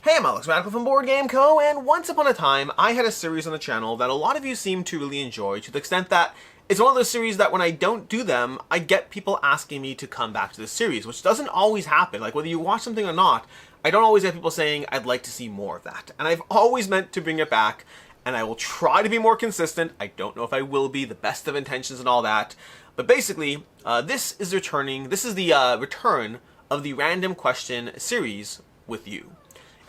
Hey, I'm Alex Radical from Board Game Co., and once upon a time, I had a series on the channel that a lot of you seem to really enjoy, to the extent that it's one of those series that when I don't do them, I get people asking me to come back to this series, which doesn't always happen. Like, whether you watch something or not, I don't always get people saying, I'd like to see more of that. And I've always meant to bring it back, and I will try to be more consistent. I don't know if I will be, the best of intentions and all that. But basically, this is the return of the random question series with you.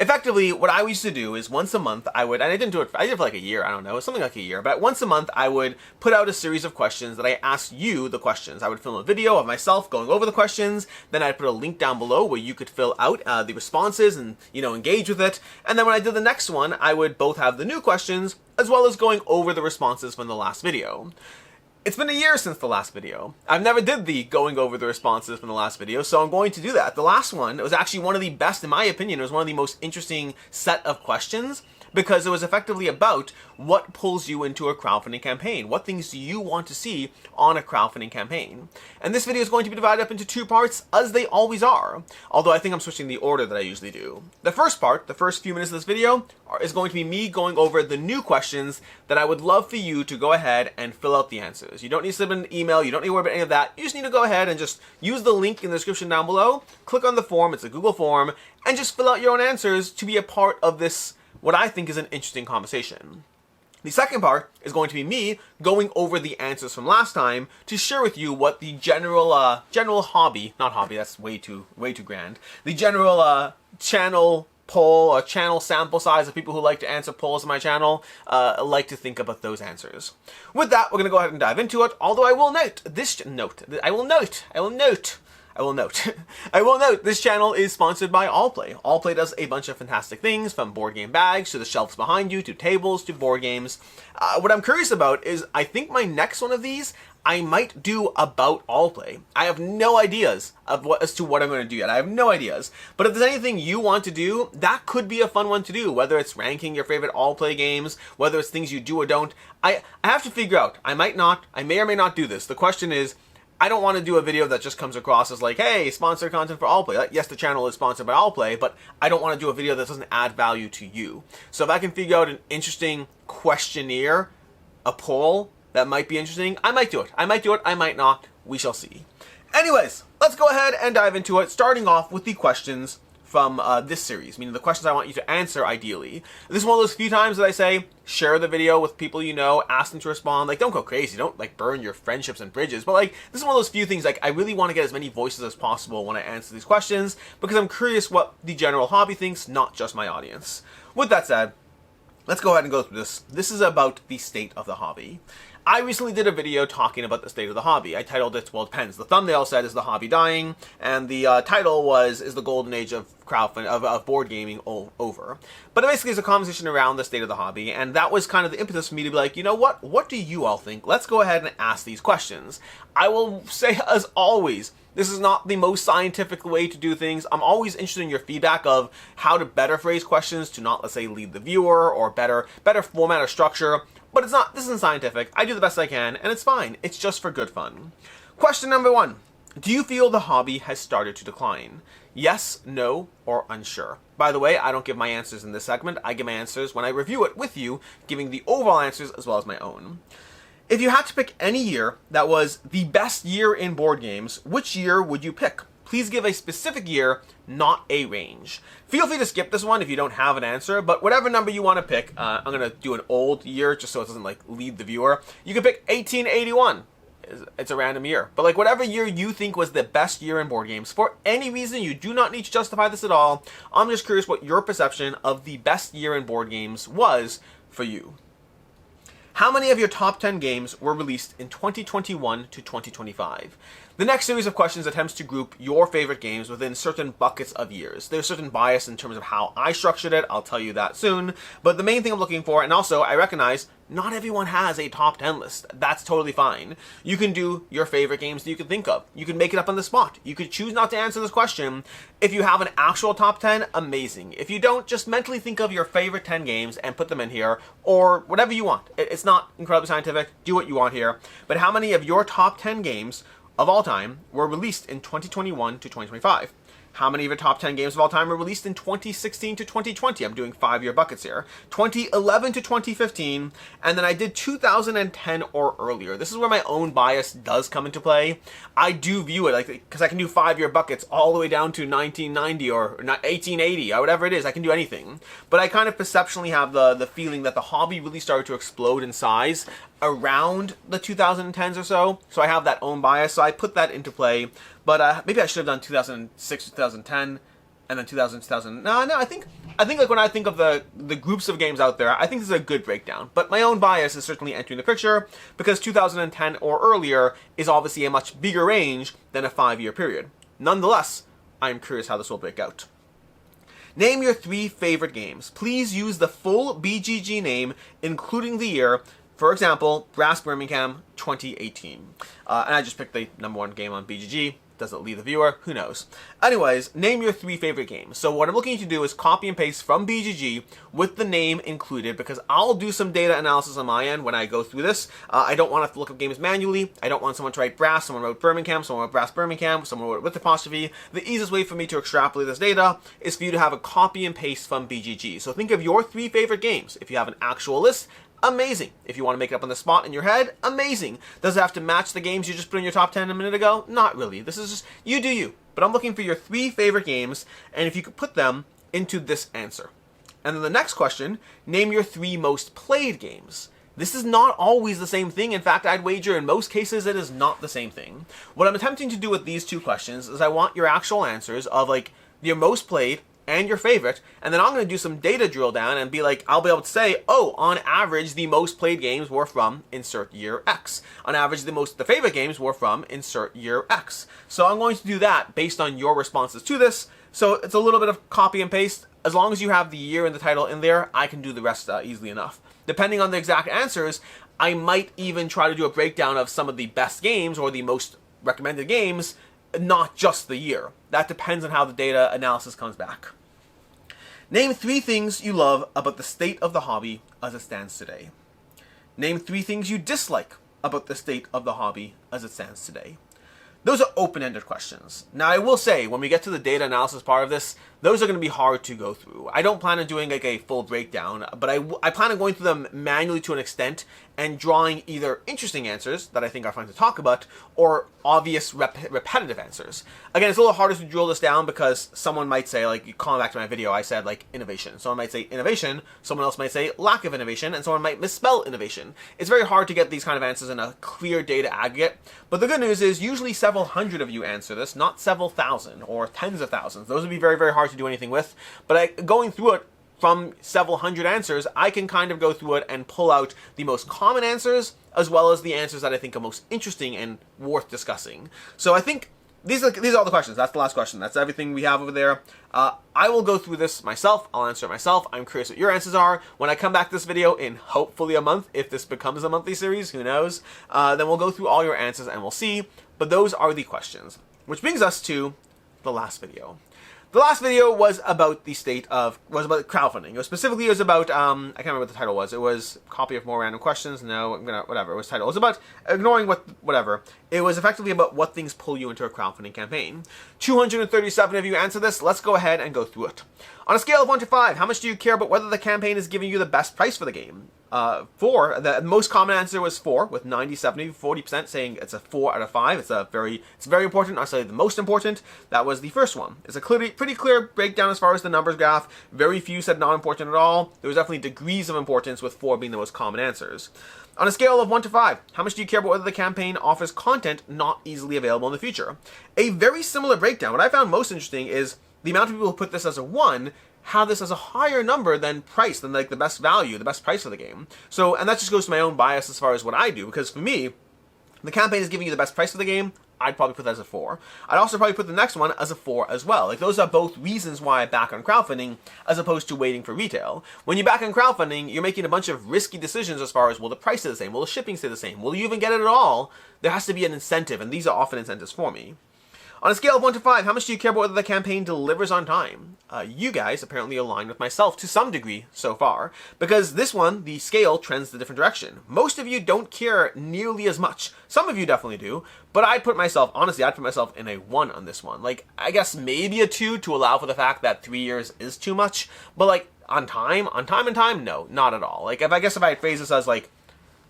Effectively, what I used to do is once a month I did it for like a year, I don't know, something like a year, but once a month I would put out a series of questions that I asked you the questions. I would film a video of myself going over the questions, then I'd put a link down below where you could fill out the responses and, engage with it, and then when I did the next one, I would both have the new questions as well as going over the responses from the last video. It's been a year since the last video. I've never did the going over the responses from the last video, so I'm going to do that. The last one, it was actually one of the best, in my opinion. It was one of the most interesting set of questions because it was effectively about what pulls you into a crowdfunding campaign. What things do you want to see on a crowdfunding campaign? And this video is going to be divided up into two parts, as they always are. Although I think I'm switching the order that I usually do. The first part, the first few minutes of this video, is going to be me going over the new questions that I would love for you to go ahead and fill out the answers. You don't need to submit an email, you don't need to worry about any of that. You just need to go ahead and just use the link in the description down below, click on the form, it's a Google form, and just fill out your own answers to be a part of this, what I think is an interesting conversation. The second part is going to be me going over the answers from last time to share with you what the general hobby, not hobby, that's way too grand, the general channel poll or channel sample size of people who like to answer polls on my channel like to think about those answers. With that, we're going to go ahead and dive into it, although I will note, this channel is sponsored by Allplay. Allplay does a bunch of fantastic things, from board game bags to the shelves behind you, to tables, to board games. What I'm curious about is, I think my next one of these, I might do about Allplay. I have no ideas as to what I'm going to do yet. I have no ideas. But if there's anything you want to do, that could be a fun one to do. Whether it's ranking your favorite Allplay games, whether it's things you do or don't. I have to figure out. I may or may not do this. The question is, I don't want to do a video that just comes across as like, hey, sponsored content for Allplay. Yes, the channel is sponsored by Allplay, but I don't want to do a video that doesn't add value to you. So if I can figure out an interesting questionnaire, a poll, that might be interesting, I might do it. I might not. We shall see. Anyways, let's go ahead and dive into it, starting off with the questions from this series, meaning the questions I want you to answer ideally. This is one of those few times that I say, share the video with people you know, ask them to respond. Like, don't go crazy, don't like burn your friendships and bridges, but like, this is one of those few things, like, I really want to get as many voices as possible when I answer these questions, because I'm curious what the general hobby thinks, not just my audience. With that said, let's go ahead and go through this. This is about the state of the hobby. I recently did a video talking about the state of the hobby. I titled it, well, it depends. The thumbnail said, is the hobby dying? And the title was, is the golden age of crowdfunding, of board gaming over? But it basically is a conversation around the state of the hobby, and that was kind of the impetus for me to be like, you know what do you all think? Let's go ahead and ask these questions. I will say, as always, this is not the most scientific way to do things. I'm always interested in your feedback of how to better phrase questions to not, let's say, lead the viewer, or better format or structure. But this isn't scientific. I do the best I can, and it's fine. It's just for good fun. Question number 1. Do you feel the hobby has started to decline? Yes, no, or unsure. By the way, I don't give my answers in this segment. I give my answers when I review it with you, giving the overall answers as well as my own. If you had to pick any year that was the best year in board games, which year would you pick? Please give a specific year, not a range. Feel free to skip this one if you don't have an answer, but whatever number you want to pick, I'm going to do an old year just so it doesn't like lead the viewer. You can pick 1881. It's a random year. But like whatever year you think was the best year in board games, for any reason, you do not need to justify this at all. I'm just curious what your perception of the best year in board games was for you. How many of your top 10 games were released in 2021 to 2025? The next series of questions attempts to group your favorite games within certain buckets of years. There's certain bias in terms of how I structured it, I'll tell you that soon, but the main thing I'm looking for, and also I recognize not everyone has a top 10 list. That's totally fine. You can do your favorite games that you can think of. You can make it up on the spot. You could choose not to answer this question. If you have an actual top 10, amazing. If you don't, just mentally think of your favorite 10 games and put them in here, or whatever you want. It's not incredibly scientific. Do what you want here. But how many of your top 10 games of all time were released in 2021 to 2025? How many of your top 10 games of all time were released in 2016 to 2020? I'm doing 5-year buckets here. 2011 to 2015, and then I did 2010 or earlier. This is where my own bias does come into play. I do view it, like, because I can do 5-year buckets all the way down to 1990 or 1880 or whatever it is. I can do anything. But I kind of perceptually have the feeling that the hobby really started to explode in size around the 2010s or so. So I have that own bias, so I put that into play. But maybe I should have done 2006 to 2010, and then 2000. No, I think like when I think of the groups of games out there, I think this is a good breakdown. But my own bias is certainly entering the picture because 2010 or earlier is obviously a much bigger range than a 5-year period. Nonetheless, I am curious how this will break out. Name your 3 favorite games. Please use the full BGG name, including the year. For example, Brass Birmingham 2018. And I just picked the #1 game on BGG. Does it lead the viewer? Who knows? Anyways, name your 3 favorite games. So what I'm looking to do is copy and paste from BGG with the name included, because I'll do some data analysis on my end when I go through this. I don't want to have to look up games manually. I don't want someone to write Brass, someone wrote Birmingham, someone wrote Brass Birmingham, someone wrote it with apostrophe. The easiest way for me to extrapolate this data is for you to have a copy and paste from BGG. So think of your 3 favorite games. If you have an actual list, amazing. If you want to make it up on the spot in your head, amazing. Does it have to match the games you just put in your top 10 a minute ago? Not really. This is just, you do you. But I'm looking for your 3 favorite games, and if you could put them into this answer. And then the next question, name your 3 most played games. This is not always the same thing. In fact, I'd wager in most cases it is not the same thing. What I'm attempting to do with these 2 questions is I want your actual answers of like your most played and your favorite, and then I'm going to do some data drill down and be like, I'll be able to say, oh, on average, the most played games were from insert year X. On average, the favorite games were from insert year X. So I'm going to do that based on your responses to this. So it's a little bit of copy and paste. As long as you have the year and the title in there, I can do the rest easily enough. Depending on the exact answers, I might even try to do a breakdown of some of the best games or the most recommended games, not just the year. That depends on how the data analysis comes back. Name 3 things you love about the state of the hobby as it stands today. Name 3 things you dislike about the state of the hobby as it stands today. Those are open-ended questions. Now, I will say, when we get to the data analysis part of this, those are going to be hard to go through. I don't plan on doing like a full breakdown, but I plan on going through them manually to an extent and drawing either interesting answers that I think are fun to talk about or obvious repetitive answers. Again, it's a little harder to drill this down because someone might say, like, calling back to my video, I said, like, innovation. Someone might say innovation, someone else might say lack of innovation, and someone might misspell innovation. It's very hard to get these kind of answers in a clear data aggregate, but the good news is usually several hundred of you answer this, not several thousand or tens of thousands. Those would be very, very hard to do anything with, but going through it from several hundred answers, I can kind of go through it and pull out the most common answers as well as the answers that I think are most interesting and worth discussing. So I think these are all the questions. That's the last question. That's everything we have over there. I will go through this myself. I'll answer it myself. I'm curious what your answers are. When I come back to this video in hopefully a month, if this becomes a monthly series, who knows, then we'll go through all your answers and we'll see. But those are the questions. Which brings us to the last video. The last video was about about crowdfunding. It was about, I can't remember what the title was. It was copy of more random questions. No, whatever. It was title. It was about ignoring whatever. It was effectively about what things pull you into a crowdfunding campaign. 237 of you answered this. Let's go ahead and go through it. On a scale of 1 to 5, how much do you care about whether the campaign is giving you the best price for the game? 4. The most common answer was 4, with 40% saying it's a 4 out of 5. It's very important. I'll say the most important. That was the first one. It's a pretty clear breakdown as far as the numbers graph. Very few said not important at all. There was definitely degrees of importance, with 4 being the most common answers. On a scale of 1 to 5, how much do you care about whether the campaign offers content not easily available in the future? A very similar breakdown. What I found most interesting is the amount of people who put this as a 1 have this as a higher number than price, than like the best value, the best price of the game. So, and that just goes to my own bias as far as what I do, because for me, the campaign is giving you the best price of the game, I'd probably put that as a 4. I'd also probably put the next one as a 4 as well. Like, those are both reasons why I back on crowdfunding as opposed to waiting for retail. When you back on crowdfunding, you're making a bunch of risky decisions as far as, will the price stay the same? Will the shipping stay the same? Will you even get it at all? There has to be an incentive, and these are often incentives for me. On a scale of 1 to 5, how much do you care about whether the campaign delivers on time? You guys apparently align with myself to some degree so far, because this one, the scale trends the different direction. Most of you don't care nearly as much. Some of you definitely do, but I'd put myself in a 1 on this one. Like, I guess maybe a 2 to allow for the fact that 3 years is too much, but like, on time, no, not at all. Like, if I had phrased this as like,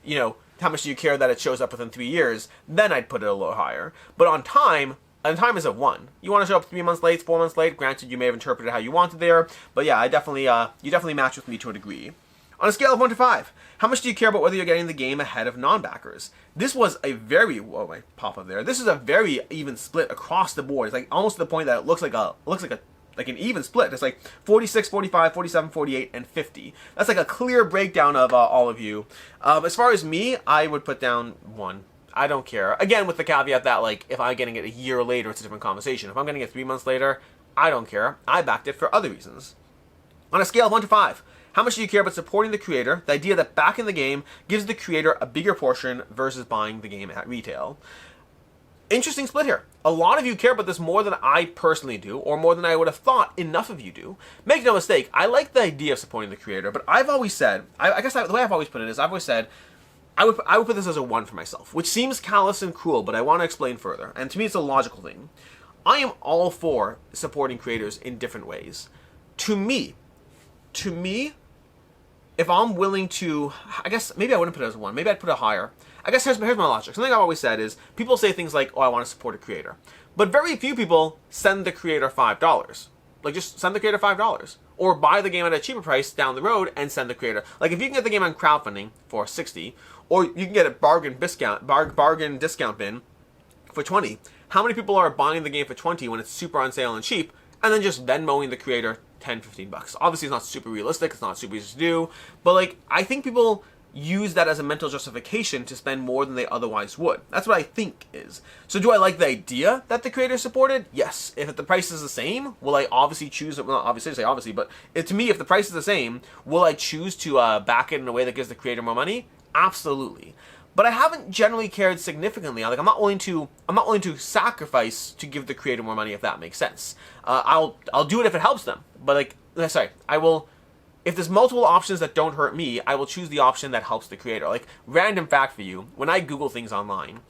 you know, how much do you care that it shows up within 3 years, then I'd put it a little higher. But on time is a 1. You want to show up 3 months late, 4 months late, granted you may have interpreted it how you wanted there, but yeah, you definitely match with me to a degree. On a scale of 1 to 5, how much do you care about whether you're getting the game ahead of non-backers? This was a very, whoa, my pop-up there. This is a very even split across the board. It's like almost to the point that it looks like an even split. It's like 46, 45, 47, 48, and 50. That's like a clear breakdown of all of you. As far as me, I would put down 1. I don't care. Again, with the caveat that, like, if I'm getting it a year later, it's a different conversation. If I'm getting it 3 months later, I don't care. I backed it for other reasons. On a scale of 1 to 5, how much do you care about supporting the creator? The idea that backing the game gives the creator a bigger portion versus buying the game at retail. Interesting split here. A lot of you care about this more than I personally do, or more than I would have thought enough of you do. Make no mistake, I like the idea of supporting the creator, but I've always said, the way I've always put it is, I've always said, I would put this as a 1 for myself, which seems callous and cruel, but I want to explain further. And to me, it's a logical thing. I am all for supporting creators in different ways. To me, if I'm willing to, I guess maybe I wouldn't put it as a 1. Maybe I'd put it higher. I guess here's my logic. Something I've always said is, people say things like, oh, I want to support a creator. But very few people send the creator $5. Like, just send the creator $5. Or buy the game at a cheaper price down the road and send the creator. Like, if you can get the game on crowdfunding for $60, or you can get a bargain discount bin for $20, how many people are buying the game for $20 when it's super on sale and cheap, and then just Venmoing the creator $10-15? Obviously, it's not super realistic. It's not super easy to do. But, like, I think people use that as a mental justification to spend more than they otherwise would. That's what I think is. So do I like the idea that the creator supported? Yes. If the price is the same, will I obviously choose, well, not obviously, I say obviously, but to me, if the price is the same, will I choose to back it in a way that gives the creator more money? Absolutely. But I haven't generally cared significantly. Like, I'm not willing to sacrifice to give the creator more money, if that makes sense. I'll do it if it helps them. But I will. If there's multiple options that don't hurt me, I will choose the option that helps the creator. Like, random fact for you, when I Google things online,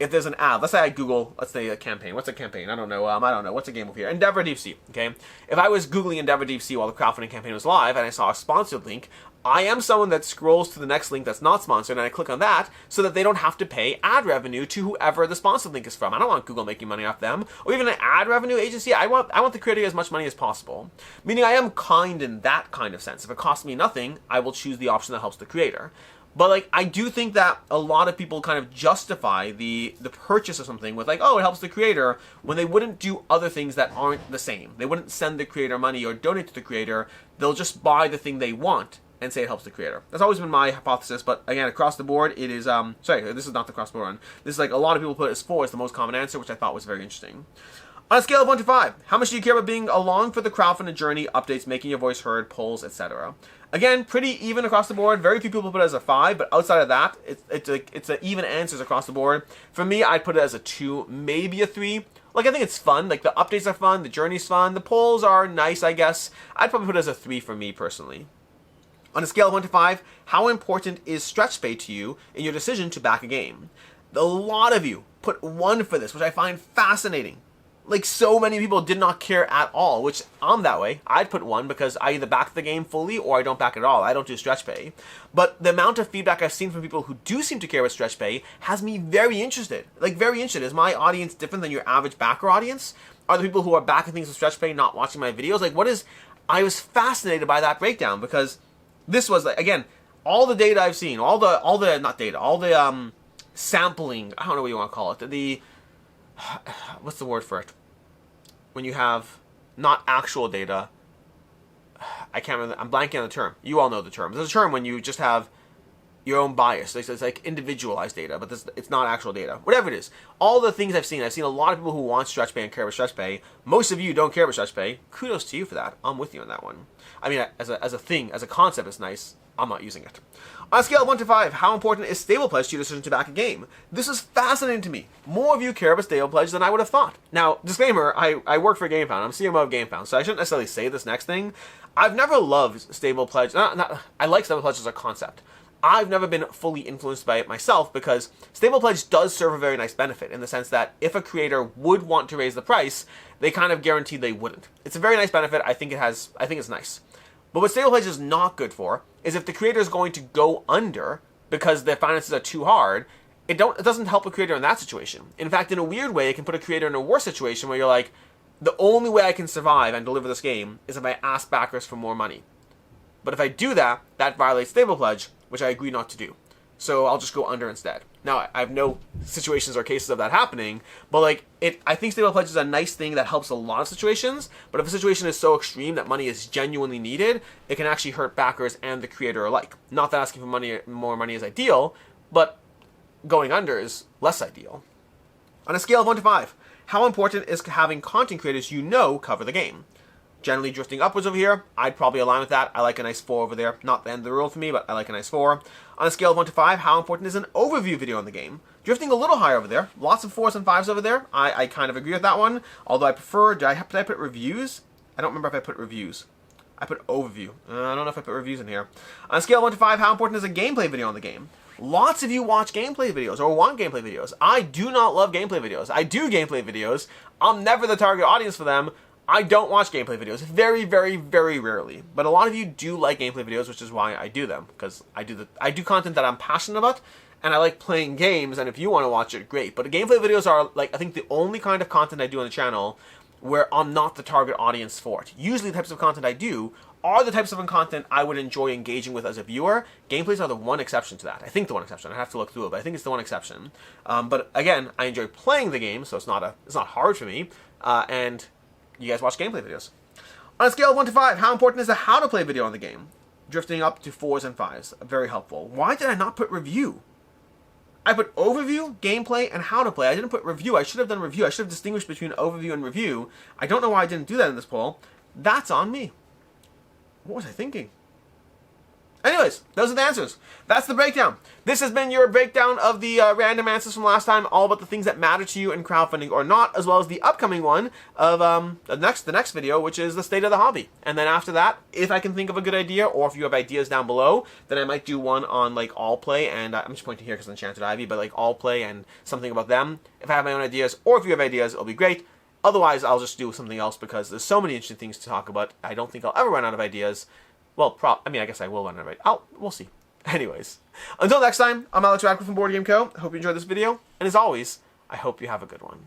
if there's an ad, let's say I Google, let's say a campaign. What's a campaign? I don't know. What's a game over here? Endeavor Deep Sea, okay? If I was Googling Endeavor Deep Sea while the crowdfunding campaign was live and I saw a sponsored link, I am someone that scrolls to the next link that's not sponsored and I click on that so that they don't have to pay ad revenue to whoever the sponsored link is from. I don't want Google making money off them, or even an ad revenue agency. I want the creator to get as much money as possible. Meaning I am kind in that kind of sense. If it costs me nothing, I will choose the option that helps the creator. But, like, I do think that a lot of people kind of justify the purchase of something with, like, oh, it helps the creator, when they wouldn't do other things that aren't the same. They wouldn't send the creator money or donate to the creator. They'll just buy the thing they want and say it helps the creator. That's always been my hypothesis, but again, across the board, it is, sorry, this is not the cross-board one. This is like a lot of people put it as 4 as the most common answer, which I thought was very interesting. On a scale of 1 to 5, how much do you care about being along for the crowdfunding journey, updates, making your voice heard, polls, etc.? Again, pretty even across the board. Very few people put it as a 5, but outside of that, it's an even answers across the board. For me, I'd put it as a 2, maybe a 3. Like, I think it's fun. Like, the updates are fun, the journey's fun, the polls are nice, I guess. I'd probably put it as a 3 for me, personally. On a scale of 1 to 5, how important is stretch pay to you in your decision to back a game? A lot of you put 1 for this, which I find fascinating. Like, so many people did not care at all, which I'm that way. I'd put 1 because I either back the game fully or I don't back it at all. I don't do stretch pay. But the amount of feedback I've seen from people who do seem to care about stretch pay has me very interested. Like, very interested. Is my audience different than your average backer audience? Are the people who are backing things with stretch pay not watching my videos? Like, what is... I was fascinated by that breakdown because this was, like, again, all the data I've seen, all the not data, all the sampling, I don't know what you want to call it, the... What's the word for it? When you have not actual data, I can't remember. I'm blanking on the term. You all know the term. There's a term when you just have your own bias. It's like individualized data, but it's not actual data. Whatever it is. All the things I've seen a lot of people who want stretch pay and care about stretch pay. Most of you don't care about stretch pay. Kudos to you for that. I'm with you on that one. I mean, as a thing, as a concept, it's nice. I'm not using it. On a scale of 1 to 5, how important is stable pledge to your decision to back a game? This is fascinating to me. More of you care about stable pledge than I would have thought. Now, disclaimer, I work for GameFound. I'm CMO of GameFound, so I shouldn't necessarily say this next thing. I've never loved stable pledge. I like stable pledge as a concept. I've never been fully influenced by it myself because stable pledge does serve a very nice benefit in the sense that if a creator would want to raise the price, they kind of guarantee they wouldn't. It's a very nice benefit. I think it's nice. But what stable pledge is not good for is if the creator is going to go under because their finances are too hard, it doesn't help a creator in that situation. In fact, in a weird way, it can put a creator in a worse situation where you're like, the only way I can survive and deliver this game is if I ask backers for more money. But if I do that, that violates stable pledge, which I agree not to do. So I'll just go under instead. Now, I have no situations or cases of that happening, but I think stable pledge is a nice thing that helps a lot of situations, but if a situation is so extreme that money is genuinely needed, it can actually hurt backers and the creator alike. Not that asking for more money is ideal, but going under is less ideal. On a scale of 1 to 5, how important is having content creators you know cover the game? Generally drifting upwards over here, I'd probably align with that. I like a nice 4 over there. Not the end of the world for me, but I like a nice 4. On a scale of 1 to 5, how important is an overview video on the game? Drifting a little higher over there. Lots of 4s and 5s over there. I kind of agree with that one. Although I prefer, did I put reviews? I don't remember if I put reviews. I put overview. I don't know if I put reviews in here. On a scale of 1 to 5, how important is a gameplay video on the game? Lots of you watch gameplay videos or want gameplay videos. I do not love gameplay videos. I do gameplay videos. I'm never the target audience for them. I don't watch gameplay videos. Very, very, very rarely. But a lot of you do like gameplay videos, which is why I do them. Because I do content that I'm passionate about, and I like playing games, and if you want to watch it, great. But gameplay videos are, I think the only kind of content I do on the channel where I'm not the target audience for it. Usually the types of content I do are the types of content I would enjoy engaging with as a viewer. Gameplays are the one exception to that. I think the one exception. I have to look through it, but I think it's the one exception. But again, I enjoy playing the game, so it's not hard for me. And you guys watch gameplay videos. On a scale of 1 to 5, how important is a how to play video on the game? Drifting up to 4s and 5s. Very helpful. Why did I not put review? I put overview, gameplay, and how to play. I didn't put review. I should have done review. I should have distinguished between overview and review. I don't know why I didn't do that in this poll. That's on me. What was I thinking? Anyways, those are the answers. That's the breakdown. This has been your breakdown of the random answers from last time, all about the things that matter to you in crowdfunding or not, as well as the upcoming one of the next video, which is the state of the hobby. And then after that, if I can think of a good idea, or if you have ideas down below, then I might do one on all play, and I'm just pointing here because Enchanted Ivy, but all play and something about them. If I have my own ideas, or if you have ideas, it'll be great. Otherwise, I'll just do something else because there's so many interesting things to talk about. I don't think I'll ever run out of ideas. Well, I guess I will run out of ideas. We'll see. Anyways, until next time, I'm Alex Radcliffe from Board Game Co. I hope you enjoyed this video, and as always, I hope you have a good one.